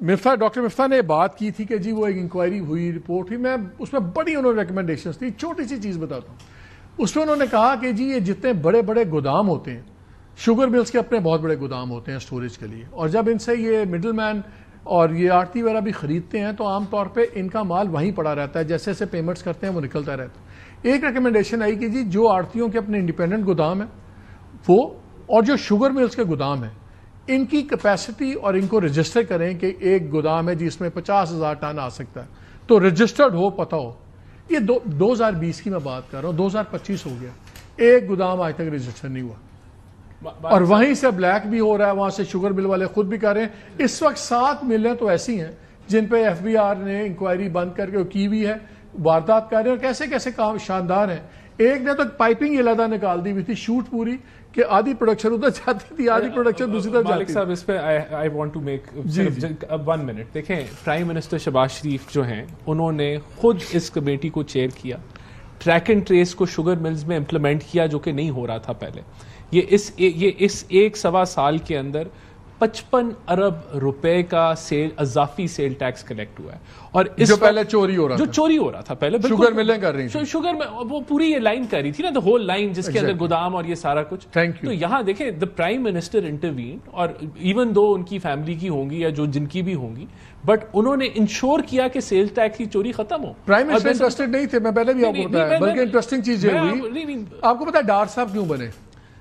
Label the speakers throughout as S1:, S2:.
S1: مفتاح doctor مفتاح نے بات کی تھی کہ جی وہ ایک انکوائری ہوئی، رپورٹ ہوئی، میں اس میں بڑی انہوں نے ریکمنڈیشنز تھی. چھوٹی سی چیز بتاتا ہوں. اس میں انہوں نے کہا کہ جی یہ جتنے بڑے بڑے گودام ہوتے ہیں، شوگر ملز کے اپنے بہت بڑے گودام ہوتے ہیں سٹوریج کے لیے، اور جب ان سے یہ مڈل مین اور یہ آڑتی وغیرہ بھی خریدتے ہیں تو عام طور پہ ان کا مال وہیں پڑا رہتا ہے، جیسے جیسے پیمنٹس کرتے ہیں وہ نکلتا رہتا ہے. ایک ریکمنڈیشن آئی کہ جی جو آڑتیوں کے اپنے انڈیپینڈنٹ گودام ہیں وہ، اور جو شوگر ملز کے گودام ہیں، ان کی کیپیسٹی اور ان کو رجسٹر کریں کہ ایک گودام ہے جس میں 50,000 ٹن آ سکتا ہے، تو رجسٹرڈ ہو، پتہ ہو. یہ 2020 کی میں بات کر رہا ہوں، 2025 ہو گیا، ایک گودام آج تک رجسٹر نہیں ہوا، اور وہیں سے بلیک بھی ہو رہا ہے، وہاں سے شوگر مل والے خود بھی کر رہے ہیں. اس وقت 7 ملیں تو ایسی ہیں جن پہ FBI نے انکوائری بند کر کے کی ہوئی ہے، واردات کر رہے ہیں، اور کیسے کیسے کام شاندار ہیں. ایک نے تو پائپنگ علیحدہ نکال دی ہوئی تھی، شوٹ پوری، کہ آدھی پروڈکشن ادھر جاتی تھی، آدھی پروڈکشن دوسری طرف جاتی تھی.
S2: مالک صاحب اس پہ I want to make 1 minute. دیکھیں پرائم منسٹر شہباز شریف جو ہیں انہوں نے خود اس کمیٹی کو چیئر کیا، ٹریک اینڈ ٹریس کو شوگر ملز میں امپلیمنٹ کیا جو کہ نہیں ہو رہا تھا پہلے. یہ اس 1.25 سال کے اندر 55 ارب روپے کا اضافی سیل ٹیکس کلیکٹ ہوا ہے، اور
S1: جو پہلے چوری ہو رہا تھا،
S2: جو چوری ہو رہا تھا پہلے
S1: شوگر ملیں کر رہی تھی،
S2: شوگر میں وہ پوری یہ لائن کر رہی تھی نا، the whole line جس کے اندر گودام اور یہ سارا کچھ. تو یہاں دیکھیں the prime minister intervened، اور ایون دو ان کی فیملی کی ہوں گی یا جو جن کی بھی ہوں گی، بٹ انہوں نے انشور کیا کہ سیل ٹیکس کی چوری ختم ہو.
S1: پرائم منسٹر انٹرسٹڈ نہیں تھے، میں پہلے بھی آپ کو بتایا. بلکہ انٹرسٹنگ چیز یہ ہوئی، آپ کو پتا ڈار صاحب کیوں بنے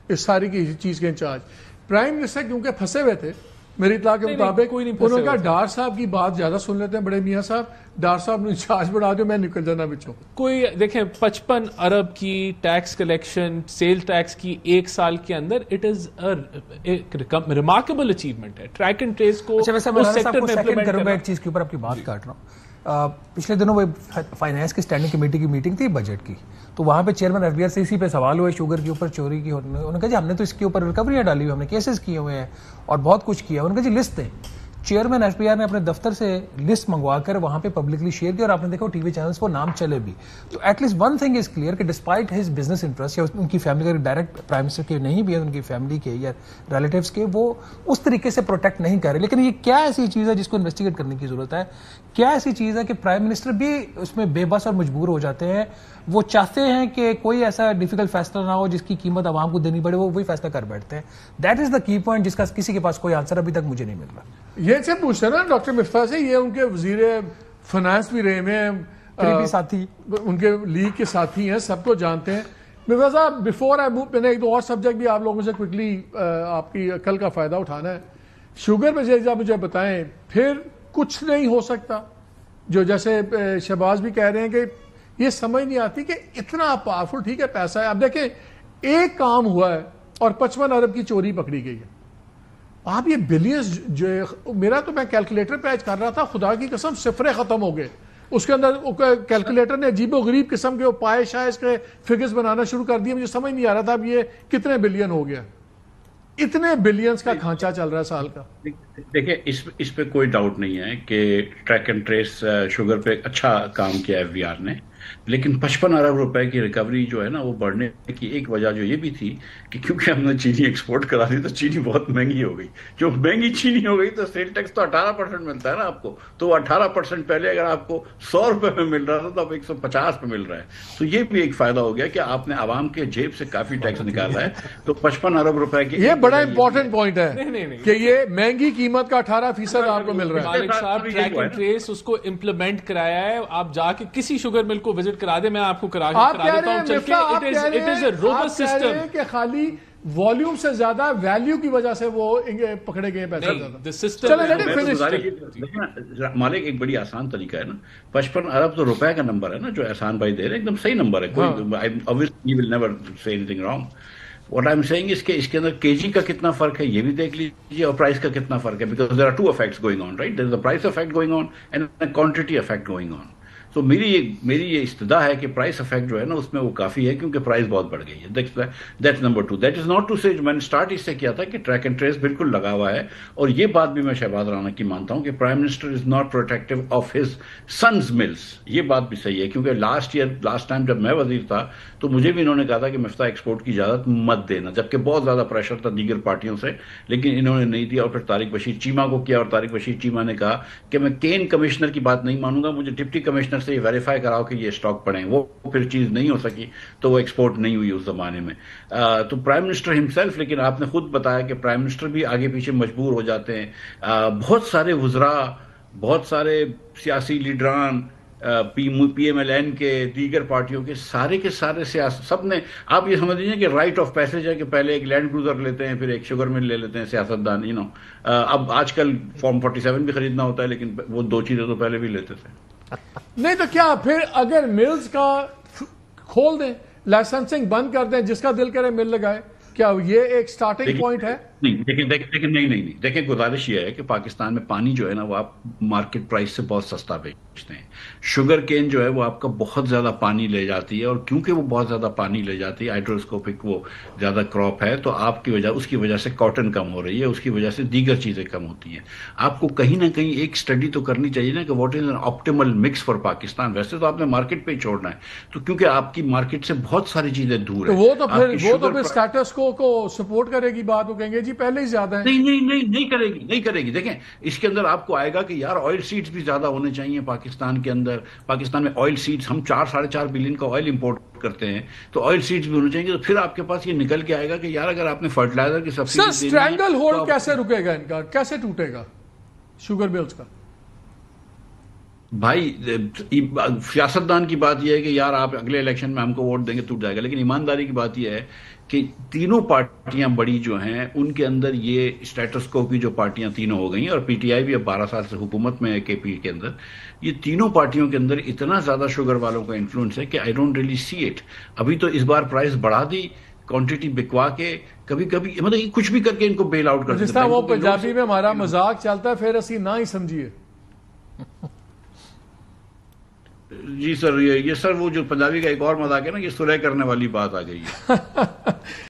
S1: اس ساری کی چیز کے انچارج؟ پرائم منسٹر کیونکہ پھنسے ہوئے تھے میری اطلاع کے مطابق، انہوں نے کہا ڈار صاحب کی بات زیادہ سن لیتے ہیں بڑے میاں صاحب، ڈار صاحب نے انچارج بڑھا دیا، میں نکل جانا بچوں.
S2: کوئی دیکھیں 55 ارب کی ٹیکس کلیکشن سیل ٹیکس کی 1 سال کے اندر، اٹ از ریمارکیبل اچیومنٹ ہے. ٹریک اینڈ ٹریس کو اس سیکٹر میں امپلیمنٹ کرنا.
S3: ایک چیز کے اوپر آپ کی بات کاٹ رہا ہوں. پچھلے دنوں وہ فائنانس کی اسٹینڈنگ کمیٹی کی میٹنگ تھی بجٹ کی، تو وہاں پہ چیئرمین FBI سے اسی پہ سوال ہوئے شوگر کے اوپر چوری کی. انہوں نے کہا جی ہم نے تو اس کے اوپر ریکوریاں ڈالی ہوئی، ہم نے کیسز کیے ہوئے ہیں اور بہت کچھ کیا. انہوں نے کہا جی لسٹ دیں. چیئرمین FBI نے اپنے دفتر سے لسٹ منگوا کر وہاں پہ پبلکلی شیئر کیا، اور آپ نے دیکھا ٹی وی چینلز پر نام چلے بھی. تو at least one thing is clear کہ ڈسپائٹ ہز بزنس انٹرسٹ، یا ان کی فیملی کا ڈائریکٹ پرائم منسٹر کے نہیں بھی ہے، ان کی فیملی کے یا ریلیٹیوز کے، وہ اس طریقے سے پروٹیکٹ نہیں کر رہے. لیکن یہ کیا ایسی چیز ہے جس کو انویسٹیگیٹ کرنے کی ضرورت ہے؟ کیا ایسی چیز ہے کہ پرائم منسٹر بھی اس میں بے بس اور مجبور ہو جاتے ہیں؟ وہ چاہتے ہیں کہ کوئی ایسا ڈیفیکلٹ فیصلہ نہ ہو جس کی قیمت عوام کو دینی پڑے، وہ وہی فیصلہ کر بیٹھتے ہیں. دیٹ از دا کی پوائنٹ جس کا کسی کے پاس کوئی آنسر ابھی تک مجھے نہیں مل رہا.
S1: یہ سے پوچھتے نا ڈاکٹر مفتاح سے، یہ ان کے وزیر فائنانس بھی رہے ہیں،
S3: قریبی ساتھی،
S1: ان کے لیگ کے ساتھی ہیں، سب کو جانتے ہیں. مفتاح صاحب بیفور آئی موو، میں نے ایک دو اور سبجیکٹ بھی آپ لوگوں سے کوئکلی آپ کی عقل کا فائدہ اٹھانا ہے. شوگر پہ مجھے بتائیں، پھر کچھ نہیں ہو سکتا؟ جو جیسے شہباز بھی کہہ رہے ہیں کہ یہ سمجھ نہیں آتی کہ اتنا پاورفل، ٹھیک ہے پیسہ ہے، اب دیکھیں ایک کام ہوا ہے اور 55 ارب کی چوری پکڑی گئی ہے. آپ یہ بلینز جو میرا تو میں کیلکولیٹر پہ آج کر رہا تھا، خدا کی قسم صفرے ختم ہو گئے اس کے اندر. کیلکولیٹر نے عجیب و غریب قسم کے پائے شائز کے فگرز بنانا شروع کر دیے. مجھے سمجھ نہیں آ رہا تھا اب یہ کتنے بلین ہو گیا. اتنے بلینز کا کھانچہ چل رہا ہے سال کا.
S4: دیکھیں اس پہ کوئی ڈاؤٹ نہیں ہے کہ ٹریک اینڈ ٹریس شوگر پہ اچھا کام کیا FBR نے، لیکن 55 ارب روپے کی ریکوری جو ہے نا، وہ بڑھنے کی ایک وجہ جو یہ بھی تھی کہ کیونکہ ہم نے چینی ایکسپورٹ کرا دی تو چینی بہت مہنگی ہو گئی. جو مہنگی چینی ہو گئی تو سیل ٹیکس تو 18% ملتا ہے نا آپ کو. تو 18% پہلے اگر آپ کو 100 روپے میں مل رہا تھا تو اب 150 پہ مل رہا ہے. تو یہ بھی ایک فائدہ ہو گیا کہ آپ نے عوام کے جیب سے کافی ٹیکس نکالا ہے. تو 55 ارب روپے کی
S1: یہ بڑا امپورٹنٹ پوائنٹ ہے کہ یہ مہنگی قیمت کا 18% آپ کو مل رہا ہے.
S2: مالک صاحب ٹریک اینڈ ٹریس اس کو امپلیمنٹ کرایا ہے. آپ جا کے کسی شوگر مل کو وزٹ کرا دیں، میں آپ کو کرا دیتا ہوں چل کے. It is a robust system
S1: کہ خالی والیوم سے زیادہ ویلیو کی وجہ سے وہ پکڑے گئے پیسے.
S4: مالک ایک بڑی آسان طریقہ ہے نا، 55 ارب تو روپے کا نمبر ہے نا جو احسان بھائی دے رہے ہیں، ایک دم صحیح نمبر ہے. کوئی will never say anything wrong. What I'm saying is کہ اس کے اندر kg کا کتنا فرق ہے یہ بھی دیکھ لیجیے، اور پرائس کا کتنا فرق ہے. because there are two effects going on, right? There is a price effect going on and a quantity effect going on. تو میری یہ استدعا ہے کہ پرائس افیکٹ جو ہے نا اس میں وہ کافی ہے کیونکہ پرائس بہت بڑھ گئی ہے. That's number 2. That is not to say میں نے اسٹارٹ اس سے کیا تھا کہ ٹریک اینڈ ٹریس بالکل لگا ہوا ہے, اور یہ بات بھی میں شہباز رانا کی مانتا ہوں کہ prime minister is not protective of his sons mills. یہ بات بھی صحیح ہے کیونکہ لاسٹ ٹائم جب میں وزیر تھا تو مجھے بھی انہوں نے کہا تھا کہ مفتاح ایکسپورٹ کی اجازت مت دینا, جبکہ بہت زیادہ پریشر تھا دیگر پارٹیوں سے, لیکن انہوں نے نہیں دیا. اور پھر طارق بشیر چیمہ کو کیا, اور طارق بشیر چیمہ نے کہا کہ میں کین کمشنر کی بات نہیں مانوں گا, مجھے ڈپٹی کمشنر سے یہ ویریفائی کراؤ کہ یہ اسٹاک پڑے. وہ پھر چیز نہیں ہو سکی تو وہ ایکسپورٹ نہیں ہوئی اس زمانے میں. تو پرائم منسٹر ہمسیلف, لیکن آپ نے خود بتایا کہ پرائم منسٹر بھی آگے پیچھے مجبور ہو جاتے ہیں. بہت سارے وزراء, بہت سارے سیاسی لیڈران, پی ایم ایل این کے, دیگر پارٹیوں کے سارے سب نے, آپ یہ سمجھ لیجیے کہ رائٹ آف پیسج ہے کہ پہلے ایک لینڈ کروزر لیتے ہیں, پھر ایک شوگر مل لے لیتے ہیں سیاستدان. اب آج کل فارم 47 بھی خریدنا ہوتا ہے, لیکن وہ 2 چیزیں تو پہلے بھی لیتے تھے.
S1: نہیں تو کیا پھر اگر ملز کا کھول دیں, لائسنسنگ بند کر دیں, جس کا دل کرے مل لگائے, کیا یہ ایک سٹارٹنگ پوائنٹ ہے؟
S4: نہیں دیکھیں گزارش یہ ہے کہ پاکستان میں پانی جو ہے نا وہ آپ مارکیٹ پرائس سے بہت سستا بیچتے ہیں. شوگر کین جو ہے وہ آپ کا بہت زیادہ پانی لے جاتی ہے, اور کیونکہ وہ بہت زیادہ پانی لے جاتی ہے, ہائیڈروسکوپک وہ زیادہ کراپ ہے, تو آپ کی وجہ, اس کی وجہ سے کاٹن کم ہو رہی ہے, اس کی وجہ سے دیگر چیزیں کم ہوتی ہیں. آپ کو کہیں نہ کہیں ایک اسٹڈی تو کرنی چاہیے نا کہ what is an optimal mix for Pakistan. ویسے تو آپ نے مارکیٹ پہ ہی چھوڑنا ہے, تو کیونکہ آپ کی مارکیٹ سے بہت ساری چیزیں دور ہیں.
S1: وہ تو پھر اسٹیٹس کو سپورٹ کرے گی بات, وہ کہیں گے جی پہلے ہی زیادہ ہے.
S4: نہیں کرے گی. دیکھیں اس کے اندر آپ کو آئے گا کہ یار آئل سیڈز بھی زیادہ ہونے چاہیے پاکستان کے اندر. پاکستان میں آئل سیڈز, ہم 4-4.5 بلین کا آئل امپورٹ کرتے ہیں, تو آئل سیڈز بھی ہونے چاہیے. تو پھر آپ کے پاس یہ نکل کے آئے گا کہ یار اگر آپ نے فرٹیلائزر کی سبسڈی
S1: اسٹرینگل ہولڈ کیسے رکے گا ان کا, کیسے ٹوٹے گا شوگر ملز کا؟
S4: بھائی سیاستدان کی بات یہ ہے کہ یار آپ اگلے الیکشن میں ہم کو ووٹ دیں گے ٹوٹ جائے گا, لیکن ایمانداری کی بات یہ ہے کہ تینوں پارٹیاں بڑی جو ہیں ان کے اندر یہ اسٹیٹس کو کی جو پارٹیاں تینوں ہو گئی ہیں, اور پی ٹی آئی بھی اب 12 سال سے حکومت میں ہے کے پی کے اندر, یہ تینوں پارٹیوں کے اندر اتنا زیادہ شوگر والوں کا انفلوئنس ہے کہ I don't really see it. ابھی تو اس بار پرائس بڑھا دی, کوانٹٹی بکوا کے, کبھی مطلب کچھ بھی کر کے ان کو بیل آؤٹ کر دیتے ہیں.
S1: جس طرح وہ پنجابی میں ہمارا مذاق چلتا ہے, پھر اسی نہ ہی سمجھیے.
S4: جی سر, یہ سر وہ جو پنجابی کا ایک اور مذاق ہے نا, یہ سلح کرنے والی بات آ گئی ہے.